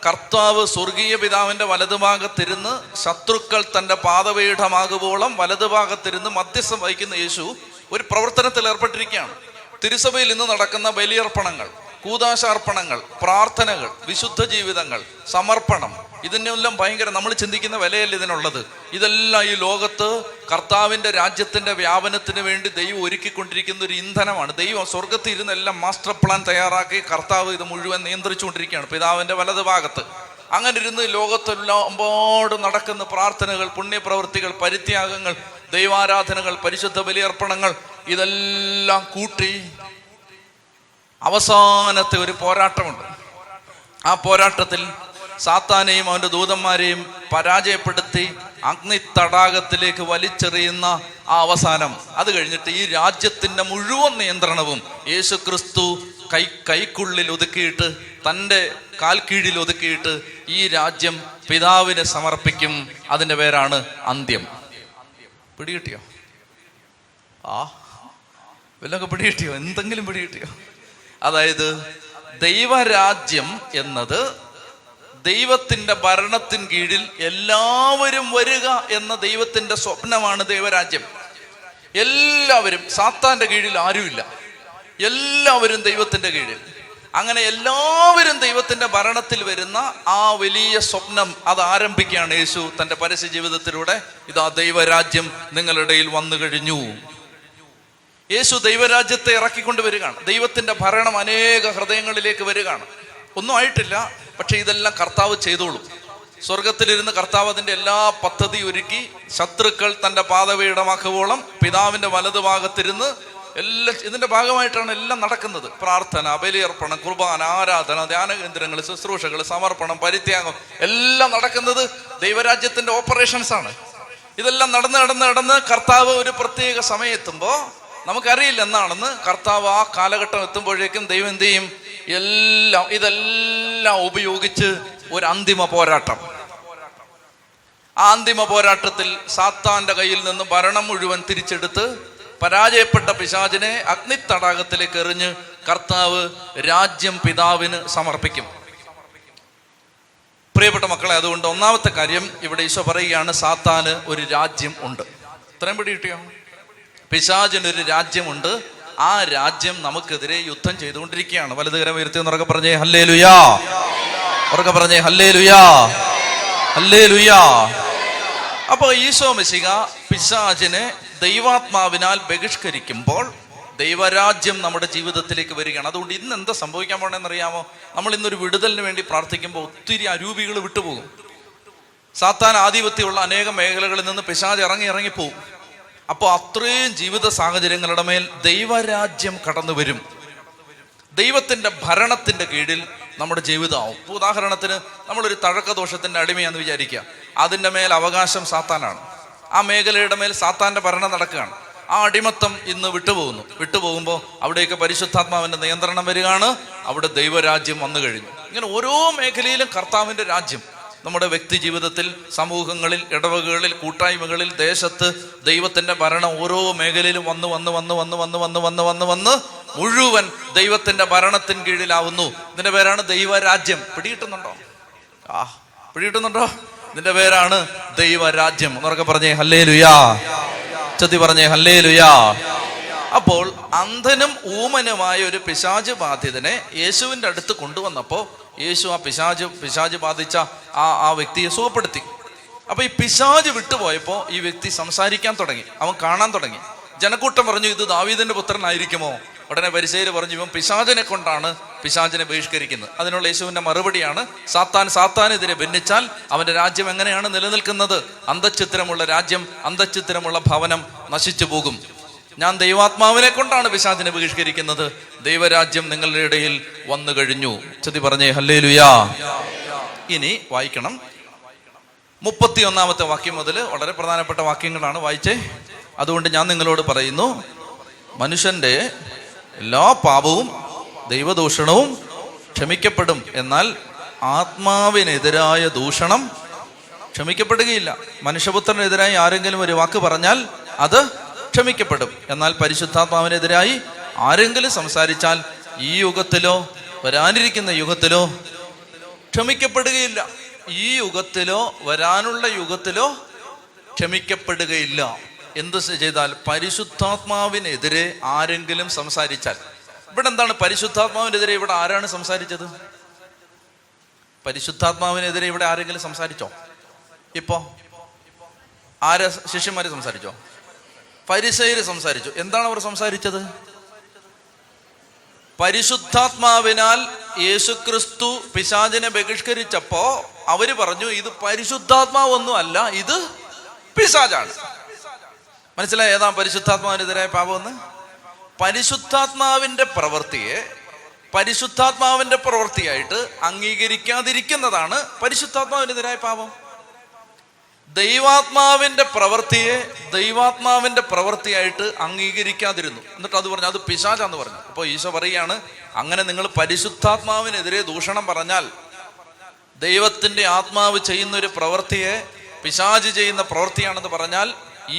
കർത്താവ് സ്വർഗീയ പിതാവിന്റെ വലതുഭാഗത്തിരുന്ന് ശത്രുക്കൾ തൻ്റെ പാദപീഠമാകുവോളം വലതുഭാഗത്തിരുന്ന് മധ്യസ്ഥം വഹിക്കുന്ന യേശു ഒരു പ്രവർത്തനത്തിൽ ഏർപ്പെട്ടിരിക്കുകയാണ്. തിരുസഭയിൽ ഇന്ന് നടക്കുന്ന ബലിയർപ്പണങ്ങൾ, കൂദാശാർപ്പണങ്ങൾ, പ്രാർത്ഥനകൾ, വിശുദ്ധ ജീവിതങ്ങൾ, സമർപ്പണം, ഇതിനെല്ലാം ഭയങ്കര, നമ്മൾ ചിന്തിക്കുന്ന വിലയല്ല ഇതിനുള്ളത്. ഇതെല്ലാം ഈ ലോകത്ത് കർത്താവിൻ്റെ രാജ്യത്തിൻ്റെ വ്യാപനത്തിന് വേണ്ടി ദൈവം ഒരുക്കിക്കൊണ്ടിരിക്കുന്ന ഒരു ഇന്ധനമാണ്. ദൈവം സ്വർഗത്തിൽ ഇരുന്ന് എല്ലാം മാസ്റ്റർ പ്ലാൻ തയ്യാറാക്കി കർത്താവ് ഇത് മുഴുവൻ നിയന്ത്രിച്ചുകൊണ്ടിരിക്കുകയാണ് പിതാവിൻ്റെ വലത് ഭാഗത്ത്. അങ്ങനെ ഇരുന്ന് ലോകത്തെല്ലാം അമ്പാടും നടക്കുന്ന പ്രാർത്ഥനകൾ, പുണ്യപ്രവൃത്തികൾ, പരിത്യാഗങ്ങൾ, ദൈവാരാധനകൾ, പരിശുദ്ധ ബലിയർപ്പണങ്ങൾ, ഇതെല്ലാം കൂട്ടി അവസാനത്തെ ഒരു പോരാട്ടമുണ്ട്. ആ പോരാട്ടത്തിൽ സാത്താനെയും അവൻ്റെ ദൂതന്മാരെയും പരാജയപ്പെടുത്തി അഗ്നി തടാകത്തിലേക്ക് വലിച്ചെറിയുന്ന ആ അവസാനം, അത് കഴിഞ്ഞിട്ട് ഈ രാജ്യത്തിൻ്റെ മുഴുവൻ നിയന്ത്രണവും യേശുക്രിസ്തു കൈക്കുള്ളിൽ ഒതുക്കിയിട്ട്, തൻ്റെ കാൽക്കീഴിൽ ഒതുക്കിയിട്ട് ഈ രാജ്യം പിതാവിനെ സമർപ്പിക്കും. അതിൻ്റെ പേരാണ് അന്ത്യം. പിടികിട്ടിയോ? വല്ലതൊക്കെ പിടികിട്ടിയോ? എന്തെങ്കിലും പിടികിട്ടിയോ? അതായത് ദൈവരാജ്യം എന്നത് ദൈവത്തിൻ്റെ ഭരണത്തിന് കീഴിൽ എല്ലാവരും വരിക എന്ന ദൈവത്തിൻ്റെ സ്വപ്നമാണ് ദൈവരാജ്യം. എല്ലാവരും, സാത്താൻ്റെ കീഴിൽ ആരുമില്ല, എല്ലാവരും ദൈവത്തിൻ്റെ കീഴിൽ. അങ്ങനെ എല്ലാവരും ദൈവത്തിൻ്റെ ഭരണത്തിൽ വരുന്ന ആ വലിയ സ്വപ്നം അത് ആരംഭിക്കുകയാണ് യേശു തൻ്റെ പരസ്യ ജീവിതത്തിലൂടെ. ഇതാ ദൈവരാജ്യം നിങ്ങളുടെ ഇടയിൽ വന്നു കഴിഞ്ഞു. യേശു ദൈവരാജ്യത്തെ ഇറക്കിക്കൊണ്ട് വരികയാണ്. ദൈവത്തിൻ്റെ ഭരണം അനേക ഹൃദയങ്ങളിലേക്ക് വരികയാണ്. ഒന്നും ആയിട്ടില്ല, പക്ഷെ ഇതെല്ലാം കർത്താവ് ചെയ്തോളും. സ്വർഗത്തിലിരുന്ന് കർത്താവ് അതിൻ്റെ എല്ലാ പദ്ധതി ഒരുക്കി ശത്രുക്കൾ തൻ്റെ പാദപീഠമാക്കുവോളം പിതാവിൻ്റെ വലതുഭാഗത്തിരുന്ന് എല്ലാം ഇതിൻ്റെ ഭാഗമായിട്ടാണ് എല്ലാം നടക്കുന്നത്. പ്രാർത്ഥന, ബലിയർപ്പണം, കുർബാന, ആരാധന, ധ്യാനകേന്ദ്രങ്ങൾ, ശുശ്രൂഷകൾ, സമർപ്പണം, പരിത്യാഗം, എല്ലാം നടക്കുന്നത് ദൈവരാജ്യത്തിൻ്റെ ഓപ്പറേഷൻസ് ആണ്. ഇതെല്ലാം നടന്ന് കർത്താവ് ഒരു പ്രത്യേക സമയത്തുമ്പോൾ, നമുക്കറിയില്ല എന്നാണെന്ന്, കർത്താവ് ആ കാലഘട്ടം എത്തുമ്പോഴേക്കും ദൈവം എന്ത് ചെയ്യും? ഇതെല്ലാം ഉപയോഗിച്ച് ഒരു അന്തിമ പോരാട്ടം. ആ അന്തിമ പോരാട്ടത്തിൽ സാത്താന്റെ കയ്യിൽ നിന്ന് ഭരണം മുഴുവൻ തിരിച്ചെടുത്ത് പരാജയപ്പെട്ട പിശാചിനെ അഗ്നി തടാകത്തിലേക്ക് എറിഞ്ഞ് കർത്താവ് രാജ്യം പിതാവിന് സമർപ്പിക്കും. പ്രിയപ്പെട്ട മക്കളെ, അതുകൊണ്ട് ഒന്നാമത്തെ കാര്യം ഇവിടെ ഈശോ പറയുകയാണ്, സാത്താന് ഒരു രാജ്യം ഉണ്ട്. ഇത്രയും പിടി കിട്ടിയോ? പിശാചിനൊരു രാജ്യമുണ്ട്. ആ രാജ്യം നമുക്കെതിരെ യുദ്ധം ചെയ്തുകൊണ്ടിരിക്കുകയാണ്. വലതുകരം ഉയർത്തി ഉറക്കെ പറഞ്ഞേ ഹല്ലേലൂയാ. ഉറക്കെ പറഞ്ഞേ ഹല്ലേലൂയാ, ഹല്ലേലൂയാ. അപ്പൊ ഈശോ മിശിഹ പിശാചിനെ ദൈവാത്മാവിനാൽ ബഹിഷ്കരിക്കുമ്പോൾ ദൈവരാജ്യം നമ്മുടെ ജീവിതത്തിലേക്ക് വരികയാണ്. അതുകൊണ്ട് ഇന്ന് എന്താ സംഭവിക്കാൻ പോകണമെന്നറിയാമോ? നമ്മൾ ഇന്നൊരു വിടുതലിന് വേണ്ടി പ്രാർത്ഥിക്കുമ്പോൾ ഒത്തിരി അരൂപികൾ വിട്ടുപോകും. സാത്താൻ ആധിപത്യമുള്ള അനേകം മേഖലകളിൽ നിന്ന് പിശാച് ഇറങ്ങിപ്പോകും. അപ്പോൾ അത്രയും ജീവിത സാഹചര്യങ്ങളുടെ മേൽ ദൈവരാജ്യം കടന്നു വരും. ദൈവത്തിൻ്റെ ഭരണത്തിൻ്റെ കീഴിൽ നമ്മുടെ ജീവിതമാവും. ഉദാഹരണത്തിന്, നമ്മളൊരു തഴക്കദോഷത്തിൻ്റെ അടിമയാണെന്ന് വിചാരിക്കുക. അതിൻ്റെ മേൽ അവകാശം സാത്താനാണ്. ആ മേഖലയുടെ മേൽ സാത്താൻ്റെ ഭരണം നടക്കുകയാണ്. ആ അടിമത്തം ഇന്ന് വിട്ടുപോകുമ്പോൾ അവിടേക്ക് പരിശുദ്ധാത്മാവിൻ്റെ നിയന്ത്രണം വരികയാണ്. അവിടെ ദൈവരാജ്യം വന്നു കഴിഞ്ഞു. ഇങ്ങനെ ഓരോ മേഖലയിലും കർത്താവിൻ്റെ രാജ്യം നമ്മുടെ വ്യക്തി ജീവിതത്തിൽ, സമൂഹങ്ങളിൽ, ഇടവകകളിൽ, കൂട്ടായ്മകളിൽ, ദേശത്ത് ദൈവത്തിൻ്റെ ഭരണം ഓരോ മേഖലയിലും വന്ന് മുഴുവൻ ദൈവത്തിൻ്റെ ഭരണത്തിന് കീഴിലാവുന്നു. ഇതിൻ്റെ പേരാണ് ദൈവരാജ്യം. പിടികിട്ടുന്നുണ്ടോ? പിടികിട്ടുന്നുണ്ടോ? ഇതിൻ്റെ പേരാണ് ദൈവരാജ്യം. എന്നൊക്കെ പറഞ്ഞേ ഹല്ലേലൂയാ. ചൊല്ലി പറഞ്ഞേ ഹല്ലേലൂയാ. അപ്പോൾ അന്ധനും ഊമനുമായ ഒരു പിശാച് ബാധിതനെ യേശുവിൻ്റെ അടുത്ത് കൊണ്ടുവന്നപ്പോൾ യേശു ആ പിശാച് ബാധിച്ച ആ വ്യക്തിയെ സുഖപ്പെടുത്തി. അപ്പൊ ഈ പിശാച് വിട്ടുപോയപ്പോൾ ഈ വ്യക്തി സംസാരിക്കാൻ തുടങ്ങി, അവൻ കാണാൻ തുടങ്ങി. ജനക്കൂട്ടം പറഞ്ഞു, ഇത് ദാവീദിന്റെ പുത്രനായിരിക്കുമോ? ഉടനെ പരിസേര് പറഞ്ഞു, ഇവൻ പിശാചിനെ കൊണ്ടാണ് പിശാചിനെ ബഹിഷ്കരിക്കുന്നത്. അതിനുള്ള യേശുവിന്റെ മറുപടിയാണ്, സാത്താനെതിരെ ഭിന്നിച്ചാൽ അവന്റെ രാജ്യം എങ്ങനെയാണ് നിലനിൽക്കുന്നത്? അന്തഃഛിദ്രമുള്ള രാജ്യം, അന്തഃഛിദ്രമുള്ള ഭവനം നശിച്ചു പോകും. ഞാൻ ദൈവാത്മാവിനെ കൊണ്ടാണ് പിശാചിനെ ബഹിഷ്കരിക്കുന്നത്. ദൈവരാജ്യം നിങ്ങളുടെ ഇടയിൽ വന്നു കഴിഞ്ഞു. ചതി പറഞ്ഞേ ഹല്ലേലൂയാ. ഇനി വായിക്കണം 31 വാക്യം മുതൽ. വളരെ പ്രധാനപ്പെട്ട വാക്യങ്ങളാണ്, വായിച്ചേ. അതുകൊണ്ട് ഞാൻ നിങ്ങളോട് പറയുന്നു, മനുഷ്യന്റെ എല്ലാ പാപവും ദൈവദൂഷണവും ക്ഷമിക്കപ്പെടും, എന്നാൽ ആത്മാവിനെതിരായ ദൂഷണം ക്ഷമിക്കപ്പെടുകയില്ല. മനുഷ്യപുത്രനെതിരായി ആരെങ്കിലും ഒരു വാക്ക് പറഞ്ഞാൽ അത് ക്ഷമിക്കപ്പെടും, എന്നാൽ പരിശുദ്ധാത്മാവിനെതിരായി ആരെങ്കിലും സംസാരിച്ചാൽ ഈ യുഗത്തിലോ വരാനിരിക്കുന്ന യുഗത്തിലോ ക്ഷമിക്കപ്പെടുകയില്ല. ഈ യുഗത്തിലോ വരാനുള്ള യുഗത്തിലോ ക്ഷമിക്കപ്പെടുകയില്ല. എന്ത് ചെയ്താൽ? പരിശുദ്ധാത്മാവിനെതിരെ ആരെങ്കിലും സംസാരിച്ചാൽ. ഇവിടെ എന്താണ് പരിശുദ്ധാത്മാവിനെതിരെ? ഇവിടെ ആരാണ് സംസാരിച്ചത്? പരിശുദ്ധാത്മാവിനെതിരെ ഇവിടെ ആരെങ്കിലും സംസാരിച്ചോ? ഇപ്പോ ആരെ? ശിഷ്യന്മാര് സംസാരിച്ചോ? ഫരിസേയര് സംസാരിച്ചു. എന്താണ് അവർ സംസാരിച്ചത്? പരിശുദ്ധാത്മാവിനാൽ യേശുക്രിസ്തു പിശാചിനെ ബഹിഷ്കരിച്ചപ്പോ അവര് പറഞ്ഞു, ഇത് പരിശുദ്ധാത്മാവൊന്നും അല്ല, ഇത് പിശാചാണ്. മനസ്സിലായി ഏതാ പരിശുദ്ധാത്മാവിനെതിരായ പാപമെന്ന്? പരിശുദ്ധാത്മാവിന്റെ പ്രവൃത്തിയെ പരിശുദ്ധാത്മാവിന്റെ പ്രവൃത്തിയായിട്ട് അംഗീകരിക്കാതിരിക്കുന്നതാണ് പരിശുദ്ധാത്മാവിനെതിരായ പാപം. ദൈവാത്മാവിന്റെ പ്രവൃത്തിയെ ദൈവാത്മാവിന്റെ പ്രവൃത്തിയായിട്ട് അംഗീകരിക്കാതിരുന്നു. എന്നിട്ട് അത് പറഞ്ഞു അത് പിശാചാന്ന് പറഞ്ഞു. അപ്പോൾ ഈശോ പറയുകയാണ്, അങ്ങനെ നിങ്ങൾ പരിശുദ്ധാത്മാവിനെതിരെ ദൂഷണം പറഞ്ഞാൽ, ദൈവത്തിന്റെ ആത്മാവ് ചെയ്യുന്ന ഒരു പ്രവൃത്തിയെ പിശാച് ചെയ്യുന്ന പ്രവൃത്തിയാണെന്ന് പറഞ്ഞാൽ,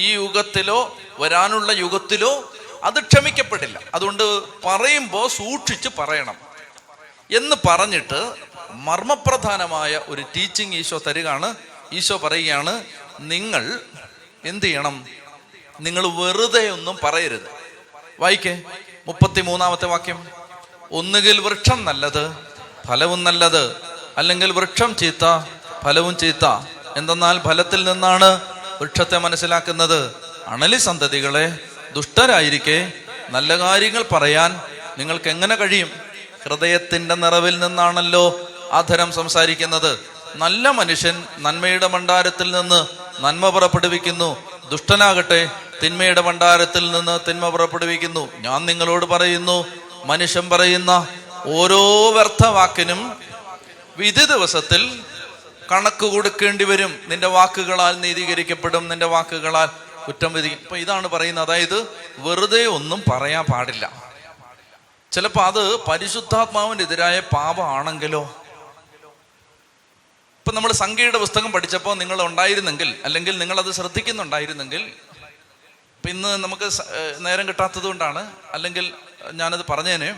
ഈ യുഗത്തിലോ വരാനുള്ള യുഗത്തിലോ അത് ക്ഷമിക്കപ്പെടില്ല. അതുകൊണ്ട് പറയുമ്പോൾ സൂക്ഷിച്ച് പറയണം എന്ന് പറഞ്ഞിട്ട് മർമ്മപ്രധാനമായ ഒരു ടീച്ചിങ് ഈശോ തരികയാണ്. ഈശോ പറയുകയാണ്, നിങ്ങൾ എന്ത് ചെയ്യണം? നിങ്ങൾ വെറുതെ ഒന്നും പറയരുത്. വായിക്കേ 33 വാക്യം. ഒന്നുകിൽ വൃക്ഷം നല്ലത്, ഫലവും നല്ലത്, അല്ലെങ്കിൽ വൃക്ഷം ചീത്ത, ഫലവും ചീത്ത. എന്തെന്നാൽ ഫലത്തിൽ നിന്നാണ് വൃക്ഷത്തെ മനസ്സിലാക്കുന്നത്. അണലി സന്തതികളെ, ദുഷ്ടരായിരിക്കെ നല്ല കാര്യങ്ങൾ പറയാൻ നിങ്ങൾക്ക് എങ്ങനെ കഴിയും? ഹൃദയത്തിന്റെ നിറവിൽ നിന്നാണല്ലോ അധരം സംസാരിക്കുന്നത്. നല്ല മനുഷ്യൻ നന്മയുടെ ഭണ്ഡാരത്തിൽ നിന്ന് നന്മ പുറപ്പെടുവിക്കുന്നു, ദുഷ്ടനാകട്ടെ തിന്മയുടെ ഭണ്ഡാരത്തിൽ നിന്ന് തിന്മ പുറപ്പെടുവിക്കുന്നു. ഞാൻ നിങ്ങളോട് പറയുന്നു, മനുഷ്യൻ പറയുന്ന ഓരോ വ്യർത്ഥ വാക്കിനും വിധി ദിവസത്തിൽ കണക്ക് കൊടുക്കേണ്ടി വരും. നിന്റെ വാക്കുകളാൽ നീതീകരിക്കപ്പെടും, നിന്റെ വാക്കുകളാൽ കുറ്റം വിധിക്കും. ഇപ്പൊ ഇതാണ് പറയുന്നത്. അതായത് വെറുതെ ഒന്നും പറയാൻ പാടില്ല. ചിലപ്പോൾ അത് പരിശുദ്ധാത്മാവിനെതിരായ പാപമാണെങ്കിലോ. ഇപ്പൊ നമ്മൾ സംഖ്യയുടെ പുസ്തകം പഠിച്ചപ്പോൾ നിങ്ങൾ ഉണ്ടായിരുന്നെങ്കിൽ, അല്ലെങ്കിൽ നിങ്ങൾ അത് ശ്രദ്ധിക്കുന്നുണ്ടായിരുന്നെങ്കിൽ, ഇന്ന് നമുക്ക് നേരം കിട്ടാത്തത് കൊണ്ടാണ്, അല്ലെങ്കിൽ ഞാനത് പറഞ്ഞേനെ.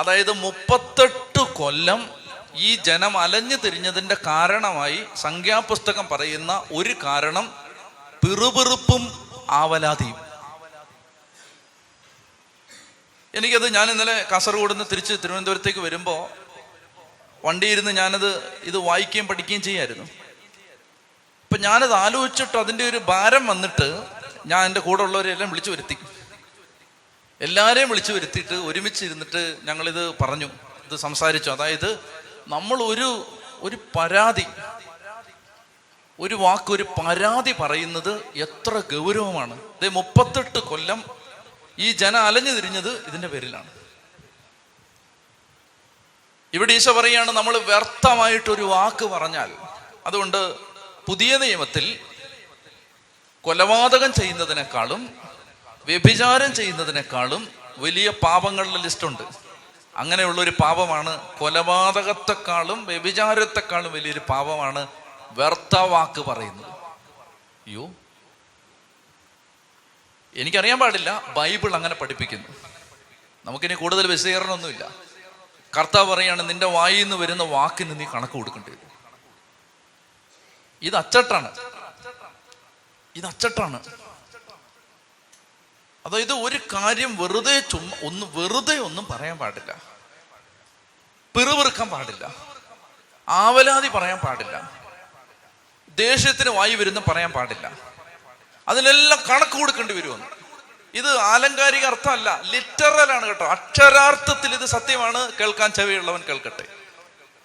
അതായത് 38 കൊല്ലം ഈ ജനം അലഞ്ഞു തിരിഞ്ഞതിന്റെ കാരണമായി സംഖ്യാപുസ്തകം പറയുന്ന ഒരു കാരണം പിറുപിറുപ്പും ആവലാതിയും. എനിക്കത്, ഞാൻ ഇന്നലെ കാസർഗോഡ് നിന്ന് തിരിച്ച് തിരുവനന്തപുരത്തേക്ക് വരുമ്പോൾ വണ്ടിയിരുന്ന് ഇത് വായിക്കുകയും പഠിക്കുകയും ചെയ്യായിരുന്നു. അപ്പൊ ഞാനത് ആലോചിച്ചിട്ട് അതിൻ്റെ ഒരു ഭാരം വന്നിട്ട് ഞാൻ എൻ്റെ കൂടെ ഉള്ളവരെല്ലാം വിളിച്ചു വരുത്തി. എല്ലാവരെയും വിളിച്ചു വരുത്തിയിട്ട് ഒരുമിച്ചിരുന്നിട്ട് ഞങ്ങളിത് പറഞ്ഞു, ഇത് സംസാരിച്ചു. അതായത് നമ്മൾ ഒരു പരാതി, ഒരു വാക്ക്, ഒരു പരാതി പറയുന്നത് എത്ര ഗൗരവമാണ്. 38 കൊല്ലം ഈ ജനം അലഞ്ഞു തിരിഞ്ഞത് ഇതിന്റെ പേരിലാണ്. ഇവിടെ ഈശോ പറയാണ്, നമ്മൾ വ്യർത്ഥമായിട്ടൊരു വാക്ക് പറഞ്ഞാൽ. അതുകൊണ്ട് പുതിയ നിയമത്തിൽ കൊലപാതകം ചെയ്യുന്നതിനേക്കാളും വ്യഭിചാരം ചെയ്യുന്നതിനേക്കാളും വലിയ പാപങ്ങളുടെ ലിസ്റ്റുണ്ട്. അങ്ങനെയുള്ളൊരു പാപമാണ് കൊലപാതകത്തെക്കാളും വ്യഭിചാരത്തെക്കാളും വലിയൊരു പാപമാണ് വ്യർത്ഥ വാക്ക് പറയുന്നത്. അയ്യോ, എനിക്കറിയാൻ പാടില്ല, ബൈബിൾ അങ്ങനെ പഠിപ്പിക്കുന്നു. നമുക്കിനി കൂടുതൽ വിശദീകരണമൊന്നുമില്ല. കർത്താവ് പറയാണ്, നിന്റെ വായിൽ നിന്ന് വരുന്ന വാക്കിന് നീ കണക്ക് കൊടുക്കേണ്ടി വരും. ഇത് അച്ചട്ടാണ്. അതായത് ഒരു കാര്യം വെറുതെ ഒന്നും പറയാൻ പാടില്ല, പിറുപിറുക്കാൻ പാടില്ല, ആവലാതി പറയാൻ പാടില്ല, ദേഷ്യത്തിന് വായി വരുന്ന പറയാൻ പാടില്ല. അതിനെല്ലാം കണക്ക് കൊടുക്കേണ്ടി വരുമെന്ന്. ഇത് ആലങ്കാരിക അർത്ഥമല്ല, ലിറ്ററലാണ് കേട്ടോ. അക്ഷരാർത്ഥത്തിൽ ഇത് സത്യമാണ്. കേൾക്കാൻ ചെവിയുള്ളവൻ കേൾക്കട്ടെ.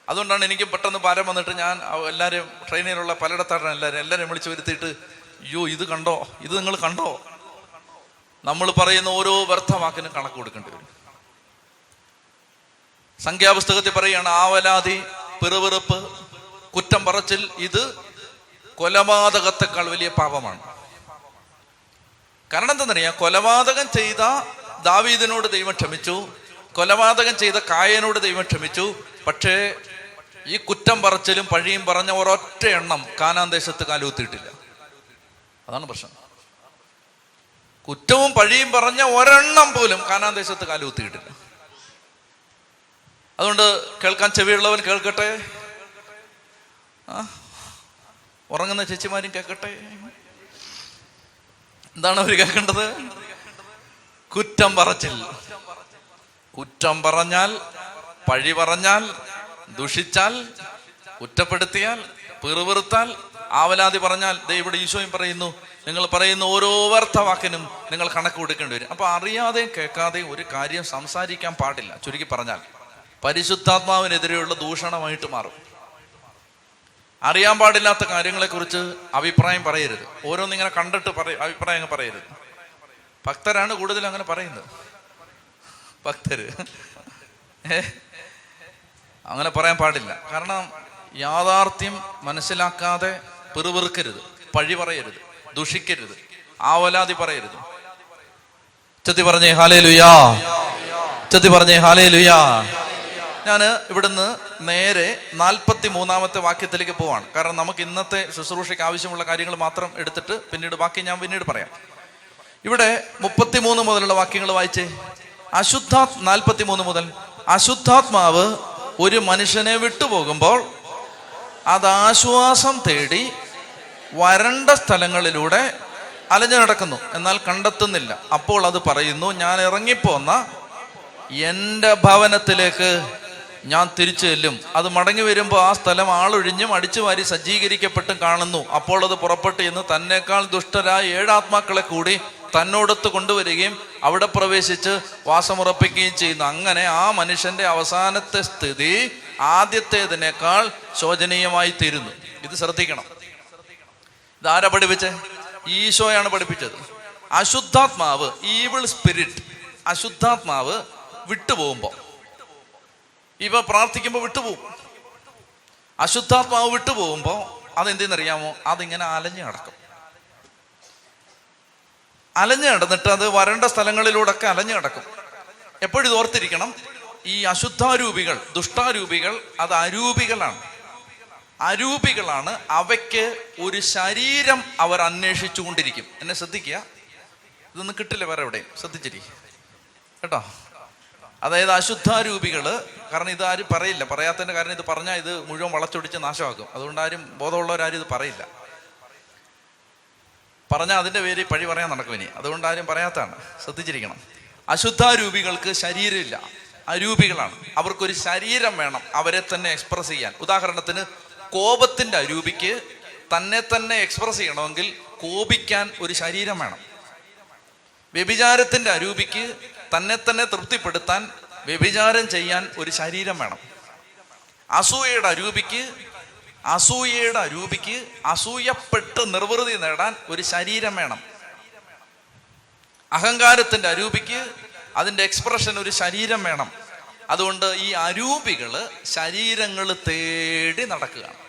അതുകൊണ്ടാണ് എനിക്ക് പെട്ടെന്ന് ഭാരം വന്നിട്ട് ഞാൻ എല്ലാവരെയും, ട്രെയിനിലുള്ള പലയിടത്താണ് എല്ലാവരെയും വിളിച്ചു വരുത്തിയിട്ട്, അയ്യോ ഇത് കണ്ടോ, ഇത് നിങ്ങൾ കണ്ടോ, നമ്മൾ പറയുന്ന ഓരോ വ്യർത്ഥവാക്കിനും കണക്ക് കൊടുക്കേണ്ടി വരും. സംഖ്യാപുസ്തകത്തിൽ പറയുകയാണ്, ആവലാതി, പിറുപിറുപ്പ്, കുറ്റം പറച്ചിൽ, ഇത് കൊലപാതകത്തെക്കാൾ വലിയ പാപമാണ്. കാരണം എന്താണെന്നറിയാം, കൊലപാതകം ചെയ്ത ദാവീദിനോട് ദൈവം ക്ഷമിച്ചു, കൊലപാതകം ചെയ്ത കായനോട് ദൈവം ക്ഷമിച്ചു. പക്ഷേ ഈ കുറ്റം പറച്ചിലും പഴിയും പറഞ്ഞ ഒരൊറ്റ എണ്ണം കാനാൻ ദേശത്ത് കാലുകുത്തിയിട്ടില്ല. അതാണ് പ്രശ്നം. കുറ്റവും പഴിയും പറഞ്ഞ ഒരെണ്ണം പോലും കാനാൻ ദേശത്ത് കാലുകുത്തിയിട്ടില്ല. അതുകൊണ്ട് കേൾക്കാൻ ചെവിയുള്ളവൻ കേൾക്കട്ടെ, ഉറങ്ങുന്ന ചേച്ചിമാരും കേൾക്കട്ടെ. എന്താണ് അവർ കേൾക്കേണ്ടത്? കുറ്റം പറച്ചിൽ. കുറ്റം പറഞ്ഞാൽ, പഴി പറഞ്ഞാൽ, ദുഷിച്ചാൽ, കുറ്റപ്പെടുത്തിയാൽ, പിറുപിറുത്താൽ, ആവലാതി പറഞ്ഞാൽ, ഇവിടെ ഈശോയും പറയുന്നു, നിങ്ങൾ പറയുന്ന ഓരോ വ്യർത്ഥവാക്കിനും നിങ്ങൾ കണക്ക് കൊടുക്കേണ്ടി വരും. അപ്പൊ അറിയാതെയും കേൾക്കാതെയും ഒരു കാര്യം സംസാരിക്കാൻ പാടില്ല. ചുരുക്കി പറഞ്ഞാൽ പരിശുദ്ധാത്മാവിനെതിരെയുള്ള ദൂഷണമായിട്ട് മാറും. അറിയാൻ പാടില്ലാത്ത കാര്യങ്ങളെക്കുറിച്ച് അഭിപ്രായം പറയരുത്. ഓരോന്നിങ്ങനെ കണ്ടിട്ട് അഭിപ്രായം പറയരുത്. ഭക്തരാണ് കൂടുതൽ അങ്ങനെ പറയുന്നത്. ഭക്തര് അങ്ങനെ പറയാൻ പാടില്ല. കാരണം യാഥാർത്ഥ്യം മനസ്സിലാക്കാതെ പിറുപിറുക്കരുത്, പഴി പറയരുത്, ദുഷിക്കരുത്, ആവലാതി പറയരുത്. ചെത്തി പറഞ്ഞേ ഹല്ലേലൂയാ, ചെത്തി പറഞ്ഞേ ഹല്ലേലൂയാ. ഞാൻ ഇവിടുന്ന് നേരെ 43-ാമത്തെ വാക്യത്തിലേക്ക് പോവാണ്. കാരണം നമുക്ക് ഇന്നത്തെ ശുശ്രൂഷയ്ക്ക് ആവശ്യമുള്ള കാര്യങ്ങൾ മാത്രം എടുത്തിട്ട് പിന്നീട് ബാക്കി ഞാൻ പിന്നീട് പറയാം. ഇവിടെ 33 മുതലുള്ള വാക്യങ്ങൾ വായിച്ചേ. 43 മുതൽ, അശുദ്ധാത്മാവ് ഒരു മനുഷ്യനെ വിട്ടുപോകുമ്പോൾ അത് ആശ്വാസം തേടി വരണ്ട സ്ഥലങ്ങളിലൂടെ അലഞ്ഞു നടക്കുന്നു, എന്നാൽ കണ്ടെത്തുന്നില്ല. അപ്പോൾ അത് പറയുന്നു, ഞാൻ ഇറങ്ങിപ്പോന്ന എൻ്റെ ഭവനത്തിലേക്ക് ഞാൻ തിരിച്ചു ചെല്ലും. അത് മടങ്ങി വരുമ്പോൾ ആ സ്ഥലം ആളൊഴിഞ്ഞും അടിച്ചു വാരി സജ്ജീകരിക്കപ്പെട്ടും കാണുന്നു. അപ്പോൾ അത് പുറപ്പെട്ട് എന്ന് തന്നെക്കാൾ ദുഷ്ടരായ 7 ആത്മാക്കളെ കൂടി തന്നോടൊത്ത് കൊണ്ടുവരികയും അവിടെ പ്രവേശിച്ച് വാസമുറപ്പിക്കുകയും ചെയ്യുന്നു. അങ്ങനെ ആ മനുഷ്യന്റെ അവസാനത്തെ സ്ഥിതി ആദ്യത്തേതിനേക്കാൾ ശോചനീയമായി തീരുന്നു. ഇത് ശ്രദ്ധിക്കണം. ഇതാരാ പഠിപ്പിച്ചേ? ഈശോയാണ് പഠിപ്പിച്ചത്. അശുദ്ധാത്മാവ്, ഈവിൾ സ്പിരിറ്റ്, അശുദ്ധാത്മാവ് വിട്ടുപോകുമ്പോ, ഇവ പ്രാർത്ഥിക്കുമ്പോൾ വിട്ടുപോകും. അശുദ്ധാത്മാവ് വിട്ടുപോകുമ്പോ അതെന്തെന്നറിയാമോ? അതിങ്ങനെ അലഞ്ഞു നടക്കും. അലഞ്ഞു നടന്നിട്ട് അത് വരണ്ട സ്ഥലങ്ങളിലൂടെയൊക്കെ അലഞ്ഞു നടക്കും. എപ്പോഴും ഇത് ഓർത്തിരിക്കണം, ഈ അശുദ്ധാരൂപികൾ, ദുഷ്ടാരൂപികൾ, അത് അരൂപികളാണ്. അരൂപികളാണ്. അവയ്ക്ക് ഒരു ശരീരം അവർ അന്വേഷിച്ചു കൊണ്ടിരിക്കും. എന്നെ ശ്രദ്ധിക്കുക, ഇതൊന്നും കിട്ടില്ല വേറെ എവിടെയും. ശ്രദ്ധിച്ചിരിക്കുക കേട്ടോ. അതായത് അശുദ്ധാരൂപികള്, കാരണം ഇത് ആരും പറയില്ല. പറയാത്തതിന്റെ കാരണം ഇത് പറഞ്ഞാൽ ഇത് മുഴുവൻ വളച്ചൊടിച്ച് നാശമാക്കും. അതുകൊണ്ട് ആരും ബോധമുള്ളവരാരും ഇത് പറയില്ല. പറഞ്ഞാൽ അതിൻ്റെ പേര് പഴി പറയാൻ നടക്കും ഇനി. അതുകൊണ്ട് ആരും പറയാത്തതാണ്. ശ്രദ്ധിച്ചിരിക്കണം. അശുദ്ധാരൂപികൾക്ക് ശരീരമില്ല, അരൂപികളാണ്. അവർക്കൊരു ശരീരം വേണം അവരെ തന്നെ എക്സ്പ്രസ് ചെയ്യാൻ. ഉദാഹരണത്തിന്, കോപത്തിന്റെ അരൂപിക്ക് തന്നെ തന്നെ എക്സ്പ്രസ് ചെയ്യണമെങ്കിൽ കോപിക്കാൻ ഒരു ശരീരം വേണം. വ്യഭിചാരത്തിന്റെ അരൂപിക്ക് തന്നെ തന്നെ തൃപ്തിപ്പെടുത്താൻ വ്യഭിചാരം ചെയ്യാൻ ഒരു ശരീരം വേണം. അസൂയയുടെ അരൂപിക്ക് അസൂയപ്പെട്ട് നിർവൃതി നേടാൻ ഒരു ശരീരം വേണം. അഹങ്കാരത്തിന്റെ അരൂപിക്ക് അതിന്റെ എക്സ്പ്രഷൻ ഒരു ശരീരം വേണം. അതുകൊണ്ട് ഈ അരൂപികള് ശരീരങ്ങൾ തേടി നടക്കുകയാണ്.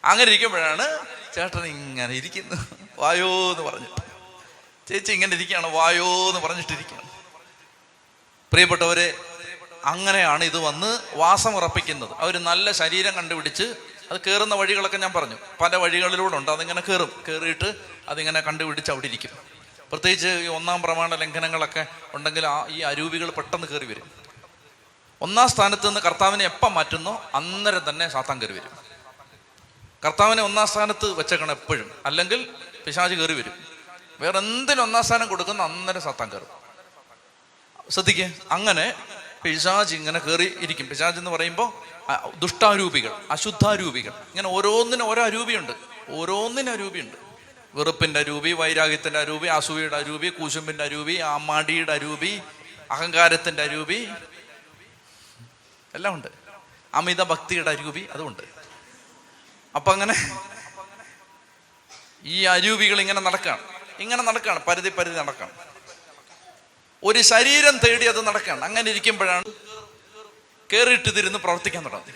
അങ്ങനെ ഇരിക്കുമ്പോഴാണ് ചേട്ടൻ ഇങ്ങനെ ഇരിക്കുന്നു, വായോ എന്ന് പറഞ്ഞിട്ട്, ചേച്ചി ഇങ്ങനെ ഇരിക്കുകയാണ്, വായോ എന്ന് പറഞ്ഞിട്ടിരിക്കുകയാണ്. പ്രിയപ്പെട്ടവരെ, അങ്ങനെയാണ് ഇത് വന്ന് വാസം ഉറപ്പിക്കുന്നത്. അവർ നല്ല ശരീരം കണ്ടുപിടിച്ച്, അത് കയറുന്ന വഴികളൊക്കെ ഞാൻ പറഞ്ഞു, പല വഴികളിലൂടെ ഉണ്ട്. അതിങ്ങനെ കയറിയിട്ട് അതിങ്ങനെ കണ്ടുപിടിച്ച് അവിടെ ഇരിക്കും. പ്രത്യേകിച്ച് ഈ 1-ാം പ്രമാണ ലംഘനങ്ങളൊക്കെ ഉണ്ടെങ്കിൽ ഈ അരൂപികൾ പെട്ടെന്ന് കയറി വരും. 1-ാം സ്ഥാനത്ത് നിന്ന് കർത്താവിനെ എപ്പം മാറ്റുന്നോ അന്നേരം തന്നെ സാത്താൻ കയറി വരും. കർത്താവിനെ 1-ാം സ്ഥാനത്ത് വെച്ചേക്കണം എപ്പോഴും, അല്ലെങ്കിൽ പിശാച് കയറി വരും. വേറെ എന്തിനും 1-ാം സ്ഥാനം കൊടുക്കുന്ന അന്നേരം സാത്താൻ കയറും. ശ്രദ്ധിക്കുക, അങ്ങനെ പിശാച് ഇങ്ങനെ കയറി ഇരിക്കും. പിശാച് എന്ന് പറയുമ്പോൾ ദുഷ്ടാരൂപികൾ, അശുദ്ധാരൂപികൾ, ഇങ്ങനെ ഓരോന്നിനും ഓരോ അരൂപിയുണ്ട്. ഓരോന്നിനും അരൂപിയുണ്ട്. വെറുപ്പിന്റെ അരൂപി, വൈരാഗ്യത്തിന്റെ അരൂപി, അസൂയയുടെ അരൂപി, കൂശുമ്പിന്റെ അരൂപി, ആമാടിയുടെ അരൂപി, അഹങ്കാരത്തിന്റെ അരൂപി, എല്ലാം ഉണ്ട്. അമിത ഭക്തിയുടെ അരൂപി, അതുമുണ്ട്. അപ്പൊ അങ്ങനെ ഈ അരൂപികൾ ഇങ്ങനെ നടക്കുകയാണ്. ഇങ്ങനെ നടക്കുകയാണ്, പരിധി നടക്കുകയാണ്. ഒരു ശരീരം തേടി അത് നടക്കുകയാണ്. അങ്ങനെ ഇരിക്കുമ്പോഴാണ് കയറിയിട്ടിരുന്ന് പ്രവർത്തിക്കാൻ തുടങ്ങി.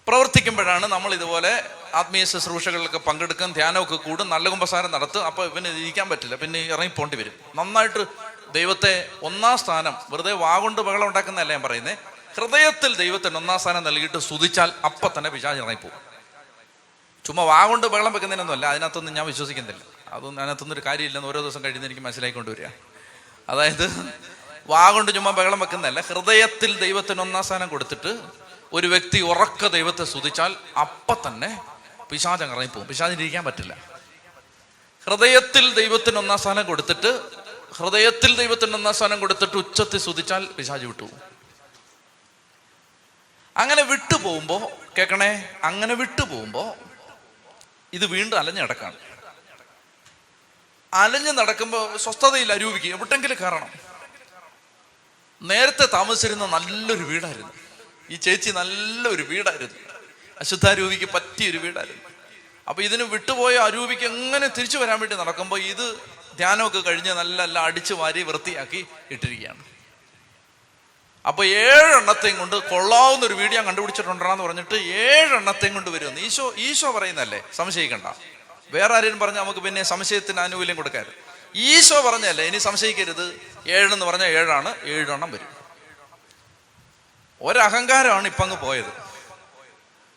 പ്രവർത്തിക്കുമ്പോഴാണ് നമ്മൾ ഇതുപോലെ ആത്മീയ ശുശ്രൂഷകളിലൊക്കെ പങ്കെടുക്കും, ധ്യാനമൊക്കെ കൂടും, നല്ല കുമ്പസാരം നടത്തും. അപ്പോൾ ഇവന് ഇരിക്കാൻ പറ്റില്ല, പിന്നെ ഇറങ്ങിപ്പോണ്ടി വരും. നന്നായിട്ട് ദൈവത്തെ ഒന്നാം സ്ഥാനം, വെറുതെ വാഗൊണ്ട് ബഹളം ഉണ്ടാക്കുന്നതല്ല ഞാൻ പറയുന്നത്, ഹൃദയത്തിൽ ദൈവത്തിന് ഒന്നാം സ്ഥാനം നൽകിയിട്ട് സ്തുതിച്ചാൽ അപ്പം തന്നെ പിശാച് ഇറങ്ങിപ്പോകും. ചുമ്മാ വാഗൊണ്ട് ബഹളം വെക്കുന്നതിനൊന്നുമല്ല, അതിനകത്തൊന്നും ഞാൻ വിശ്വസിക്കുന്നില്ല. അതൊന്നും അതിനകത്തൊന്നും ഒരു കാര്യമില്ലെന്ന് ഓരോ ദിവസം കഴിയുന്ന എനിക്ക് മനസ്സിലായിക്കൊണ്ട് വരിക. അതായത് വാഗൊണ്ട് ചുമ്മാ ബഹളം വെക്കുന്നതല്ല, ഹൃദയത്തിൽ ദൈവത്തിന് ഒന്നാം സ്ഥാനം കൊടുത്തിട്ട് ഒരു വ്യക്തി ഉറക്ക ദൈവത്തെ സ്തുതിച്ചാൽ അപ്പം തന്നെ പിശാച് ഇറങ്ങിപ്പോകും. പിശാചിന് ഇരിക്കാൻ പറ്റില്ല. ഹൃദയത്തിൽ ദൈവത്തിന് ഒന്നാം സ്ഥാനം കൊടുത്തിട്ട് ഉച്ചത്തിൽ സ്തുതിച്ചാൽ പിശാച് വിട്ടുപോകും. അങ്ങനെ വിട്ടുപോകുമ്പോ കേൾക്കണേ, അങ്ങനെ വിട്ടുപോകുമ്പോ ഇത് വീണ്ടും അലഞ്ഞു നടക്കാണ്. അലഞ്ഞു നടക്കുമ്പോൾ സ്വസ്ഥതയില്ല, അരൂപിക്ക് എവിടെങ്കിലും കയറണം. നേരത്തെ താമസിച്ചിരുന്ന നല്ലൊരു വീടായിരുന്നു, ഈ ചേച്ചി നല്ലൊരു വീടായിരുന്നു, അശുദ്ധാരൂപിക്ക് പറ്റിയൊരു വീടായിരുന്നു. അപ്പൊ ഇതിന് വിട്ടുപോയ അരൂപിക്ക് എങ്ങനെ തിരിച്ചു വരാൻ വേണ്ടി നടക്കുമ്പോൾ ഇത് ധ്യാനമൊക്കെ കഴിഞ്ഞ് നല്ല അടിച്ചു വാരി വൃത്തിയാക്കി ഇട്ടിരിക്കുകയാണ്. അപ്പൊ 7 എണ്ണത്തെയും കൊണ്ട് കൊള്ളാവുന്ന ഒരു വീഡിയോ കണ്ടുപിടിച്ചിട്ടുണ്ടെന്ന് പറഞ്ഞിട്ട് 7 എണ്ണത്തെയും കൊണ്ട് വരുമെന്ന് ഈശോ പറയുന്നല്ലേ, സംശയിക്കണ്ട. വേറെ ആരെയും പറഞ്ഞാൽ നമുക്ക് പിന്നെ സംശയത്തിന് ആനുകൂല്യം കൊടുക്കാറ്. ഈശോ പറഞ്ഞല്ലേ, ഇനി സംശയിക്കരുത്. 7 എന്ന് പറഞ്ഞാൽ 7 ആണ്, 7 എണ്ണം വരും. ഒരഹങ്കാരമാണ് ഇപ്പം അങ്ങ് പോയത്,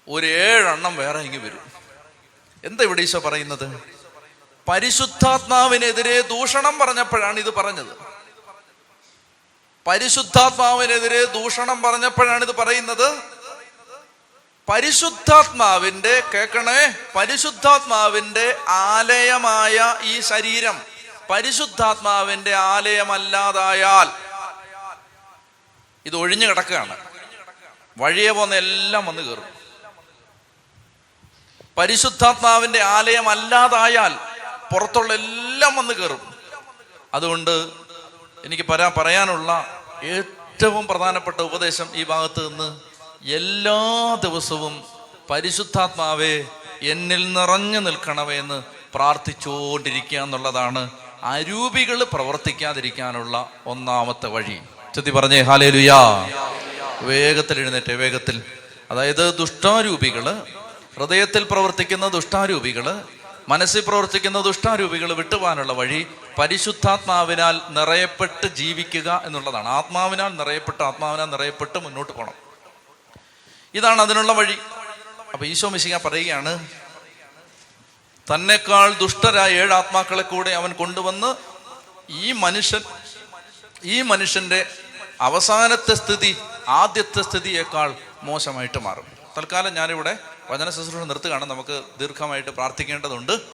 ഒരു 7 എണ്ണം വേറെ ഇങ്ങ് വരും. എന്താ ഇവിടെ ഈശോ പറയുന്നത്? പരിശുദ്ധാത്മാവിനെതിരെ ദൂഷണം പറഞ്ഞപ്പോഴാണ് ഇത് പറഞ്ഞത്. പരിശുദ്ധാത്മാവിനെതിരെ ദൂഷണം പറഞ്ഞപ്പോഴാണ് ഇത് പറയുന്നത്. പരിശുദ്ധാത്മാവിന്റെ, കേൾക്കണേ, പരിശുദ്ധാത്മാവിന്റെ ആലയമായ ഈ ശരീരം പരിശുദ്ധാത്മാവിന്റെ ആലയമല്ലാതായാൽ ഇത് ഒഴിഞ്ഞു കിടക്കുകയാണ്. വഴിയെ പോകുന്ന എല്ലാം വന്ന് കയറും. പരിശുദ്ധാത്മാവിന്റെ ആലയം അല്ലാതായാൽ പുറത്തുള്ള എല്ലാം വന്ന് കയറും. അതുകൊണ്ട് എനിക്ക് പറയാനുള്ള ഏറ്റവും പ്രധാനപ്പെട്ട ഉപദേശം ഈ ഭാഗത്ത് നിന്ന്, എല്ലാ ദിവസവും പരിശുദ്ധാത്മാവേ എന്നിൽ നിറഞ്ഞു നിൽക്കണമേ എന്ന് പ്രാർത്ഥിച്ചുകൊണ്ടിരിക്കുക എന്നുള്ളതാണ് അരൂപികൾ പ്രവർത്തിക്കാതിരിക്കാനുള്ള ഒന്നാമത്തെ വഴി. ചെത്തി പറഞ്ഞേ ഹല്ലേലൂയാ. വേഗത്തിൽ എഴുന്നേറ്റ്, വേഗത്തിൽ. അതായത് ദുഷ്ടാരൂപികള്, ഹൃദയത്തിൽ പ്രവർത്തിക്കുന്ന ദുഷ്ടാരൂപികള്, മനസ്സിൽ പ്രവർത്തിക്കുന്ന ദുഷ്ടാരൂപികൾ വിട്ടുപോകാനുള്ള വഴി പരിശുദ്ധാത്മാവിനാൽ നിറയപ്പെട്ട് ജീവിക്കുക എന്നുള്ളതാണ്. ആത്മാവിനാൽ നിറയപ്പെട്ട് മുന്നോട്ട് പോകണം. ഇതാണ് അതിനുള്ള വഴി. അപ്പൊ ഈശോ മിശിഹാ പറയുകയാണ്, തന്നെക്കാൾ ദുഷ്ടരായ 7 ആത്മാക്കളെ കൂടെ അവൻ കൊണ്ടുവന്ന് ഈ മനുഷ്യന്റെ അവസാനത്തെ സ്ഥിതി ആദ്യത്തെ സ്ഥിതിയേക്കാൾ മോശമായിട്ട് മാറും. തൽക്കാലം ഞാനിവിടെ വചന ശുശ്രൂഷ നിർത്തുകയാണ്. നമുക്ക് ദീർഘമായിട്ട് പ്രാർത്ഥിക്കേണ്ടതുണ്ട്.